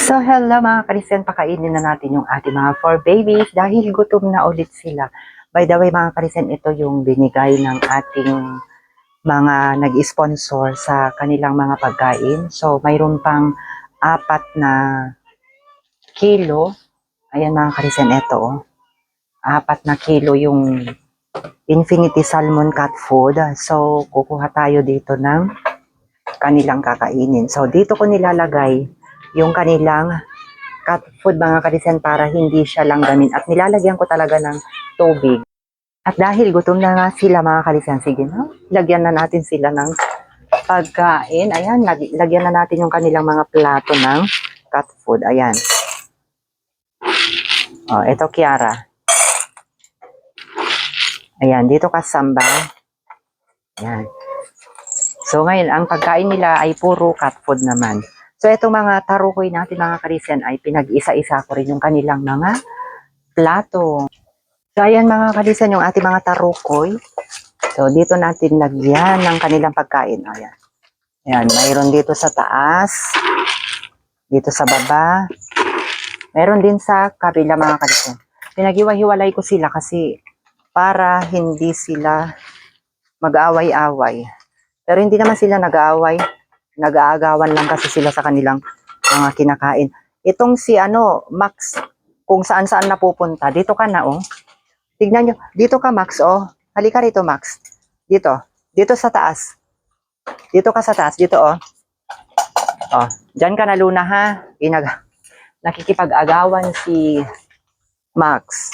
So hello mga Karisen, pakainin na natin yung ating mga 4 babies dahil gutom na ulit sila. By the way mga Karisen, ito yung binigay ng ating mga nag-sponsor sa kanilang mga pagkain. So mayroon pang 4 na kilo. Ayan mga Karisen, ito 4 na kilo yung Infinity Salmon Cat Food. So kukuha tayo dito ng kanilang kakainin. So dito ko nilalagay yung kanilang cat food mga Karisen para hindi siya langgamin at nilalagyan ko talaga ng tubig. At dahil gutom na nga sila mga Karisen, sige na, lagyan na natin sila ng pagkain. Ayan, lagyan na natin yung kanilang mga plato ng cat food. Ayan. Oh, ito Kiara. Ayan, dito ka Samba. Ayan. So ngayon, ang pagkain nila ay puro cat food naman. So itong mga tarukoy natin mga Karisen ay pinag-isa-isa ko rin yung kanilang mga plato. So ayan mga Karisen, yung ating mga tarukoy. So dito natin lagyan ng kanilang pagkain. Ayan. Ayan, mayroon dito sa taas, dito sa baba. Mayroon din sa kabila mga Karisen. Pinag-iwa-hiwalay ko sila kasi para hindi sila mag-aaway-away. Pero hindi naman sila nag-aaway. Nag-aagawan lang kasi sila sa kanilang mga kinakain. Itong si Max, kung saan-saan napupunta. Dito ka na Tignan nyo. Dito ka Max Halika rito Max. Dito. Dito sa taas. Dito ka sa taas. Dito Diyan ka na Luna ha. Nakikipag-agawan si Max.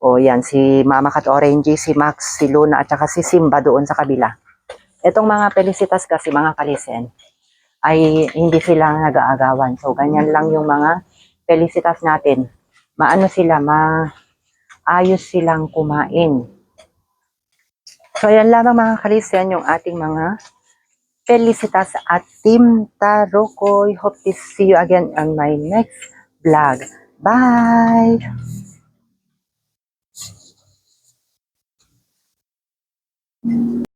Yan. Si Mama Cat Orange, si Max, si Luna at saka si Simba doon sa kabila. Itong mga Felicitas kasi mga Kalisen ay hindi sila nag-aagawan. So, ganyan lang yung mga Felicitas natin. Maano sila, maayos silang kumain. So, yan lamang mga Kalisen, yung ating mga Felicitas at Team Tarukoy. Hope to see you again on my next vlog. Bye!